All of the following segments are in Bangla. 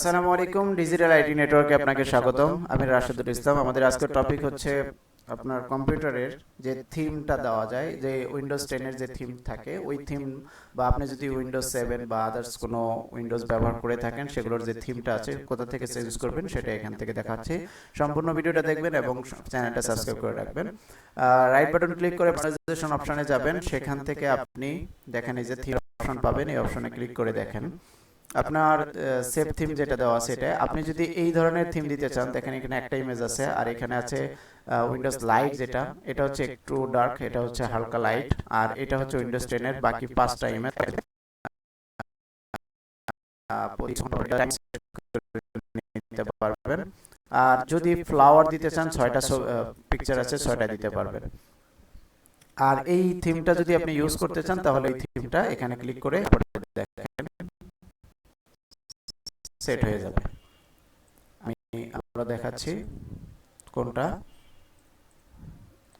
আসসালামু আলাইকুম, ডিজিটাল আইটি নেটওয়ার্কে আপনাকে স্বাগতম। আমি রাশেদুল ইসলাম। আমাদের আজকের টপিক হচ্ছে আপনার কম্পিউটারের যে থিমটা দেওয়া যায়, যে উইন্ডোজ 10 এর যে থিম থাকে ওই থিম, বা আপনি যদি উইন্ডোজ 7 বা আদার্স কোনো উইন্ডোজ ব্যবহার করে থাকেন সেগুলোর যে থিমটা আছে কোথা থেকে চেঞ্জ করবেন সেটা এখান থেকে দেখাচ্ছি। সম্পূর্ণ ভিডিওটা দেখবেন এবং চ্যানেলটা সাবস্ক্রাইব করে রাখবেন। রাইট বাটন ক্লিক করে পার্সোনালাইজেশন অপশনে যাবেন, সেখান থেকে আপনি দেখেন এই যে থিম অপশন পাবেন, এই অপশনে ক্লিক করে দেখেন আপনার সেভ থিম যেটা দেওয়া আছে এটা আপনি যদি এই ধরনের থিম দিতে চান, দেখেন এখানে একটা ইমেজ আছে আর এখানে আছে উইন্ডোজ লাইট, যেটা এটা হচ্ছে একটু ডার্ক, এটা হচ্ছে হালকা লাইট, আর এটা হচ্ছে উইন্ডোজ 10 এর বাকি পাঁচটা ইমেজ নিতে পারবেন। আর যদি ফ্লাওয়ার দিতে চান, ছয়টা পিকচার আছে, ছয়টা দিতে পারবেন। আর এই থিমটা যদি আপনি ইউজ করতে চান তাহলে এই থিমটা এখানে ক্লিক করে দেখেন সেট হয়ে যাবে। আমি আবার দেখাচ্ছি কোনটা।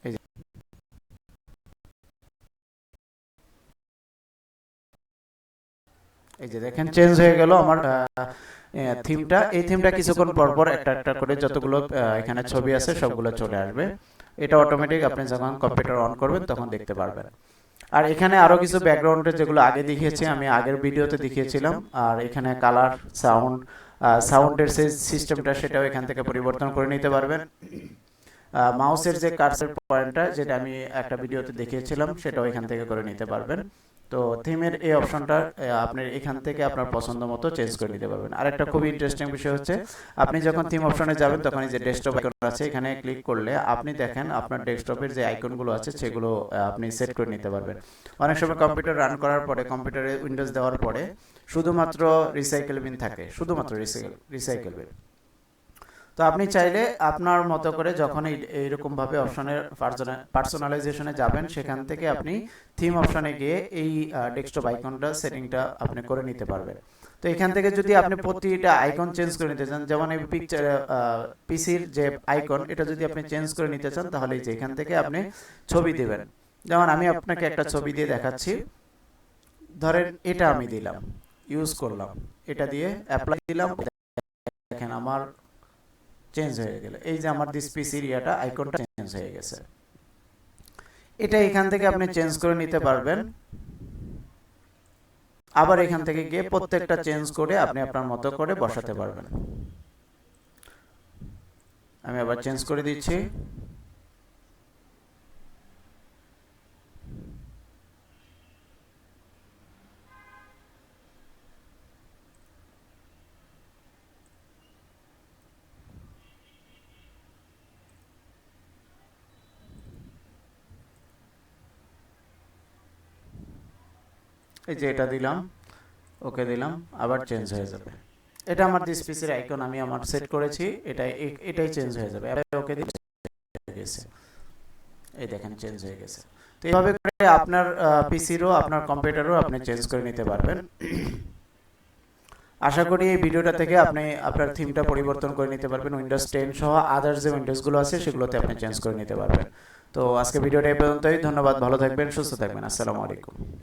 এই যে দেখেন চেঞ্জ হয়ে গেল আমার থিমটা। এই থিমটা কিছুক্ষণ পর পর একটা একটা করে যতগুলো এখানে ছবি আছে সবগুলো চলে আসবে। এটা অটোমেটিক আপনি যখন কম্পিউটার অন করবেন তখন দেখতে পারবেন। আর এখানে আরো কিছু ব্যাকগ্রাউন্ডে যেগুলো আগে দেখিয়েছি, আমি আগের ভিডিওতে দেখিয়েছিলাম। আর এখানে কালার, সাউন্ডের যে সিস্টেমটা সেটাও এখান থেকে পরিবর্তন করে নিতে পারবেন। মাউসের যে কার্সর পয়েন্টটা, যেটা আমি একটা ভিডিওতে দেখিয়েছিলাম, সেটাও এখান থেকে করে নিতে পারবেন। তো থিমের এই অপশনটা আপনি এখান থেকে আপনার পছন্দ মতো চেঞ্জ করে নিতে পারবেন। আর একটা খুবই ইন্টারেস্টিং বিষয় হচ্ছে, আপনি যখন থিম অপশনে যাবেন তখন এই যে ডেস্কটপ আইকন আছে, এখানে ক্লিক করলে আপনি দেখেন আপনার ডেস্কটপের যে আইকনগুলো আছে সেগুলো আপনি সেট করে নিতে পারবেন। অনেক সময় কম্পিউটার রান করার পরে, কম্পিউটারে উইন্ডোজ দেওয়ার পরে শুধুমাত্র রিসাইকেল বিন থাকে, শুধুমাত্র রিসাইকেল বিন। তো আপনি চাইলে আপনার মতো করে যখন এইরকম ভাবে অপশনের পার্সোনালাইজেশনে যাবেন, সেখান থেকে আপনি থিম অপশনে গিয়ে এই ডেস্কটপ আইকনটা সেটিংটা আপনি করে নিতে পারবেন। তো এখান থেকে যদি আপনি প্রতিটা আইকন চেঞ্জ করে নিতে চান, যেমন এই পিকচার পিসির যে আইকন, এটা যদি আপনি চেঞ্জ করে নিতে চান তাহলে এই যে এখান থেকে আপনি ছবি দিবেন। যেমন আমি আপনাকে একটা ছবি দিয়ে দেখাচ্ছি। ধরেন এটা আমি দিলাম, ইউজ করলাম, এটা দিয়ে অ্যাপ্লাই দিলাম, দেখেন আমার চেঞ্জ হয়ে গেল। এই যে আমার দিস পিসি এরিয়াটা আইকনটা চেঞ্জ হয়ে গেছে। এটা এখান থেকে আপনি চেঞ্জ করে নিতে পারবেন। আবার এখান থেকে গিয়ে প্রত্যেকটা চেঞ্জ করে আপনি আপনার মতো করে বসাতে পারবেন। আমি আবার চেঞ্জ করে দিচ্ছি। এই যে এটা দিলাম, ওকে দিলাম, আবার চেঞ্জ হয়ে যাবে। এটা আমার দিস পিসির আইকন, আমি আমার সেট করেছি, এটাই চেঞ্জ হয়ে যাবে। ওকে দিলে গেছে, এই দেখেন চেঞ্জ হয়ে গেছে। তো এইভাবে করে আপনার পিসিরও আপনার কম্পিউটারও আপনি চেঞ্জ করে নিতে পারবেন। আশা করি এই ভিডিওটা থেকে আপনি আপনার থিমটা পরিবর্তন করে নিতে পারবেন। উইন্ডোজ 10 সহ আদার্স যে উইন্ডোজগুলো আছে সেগুলোতে আপনি চেঞ্জ করে নিতে পারবেন। তো আজকে ভিডিওটা এই পর্যন্তই। ধন্যবাদ, ভালো থাকবেন, সুস্থ থাকবেন। আসসালামু আলাইকুম।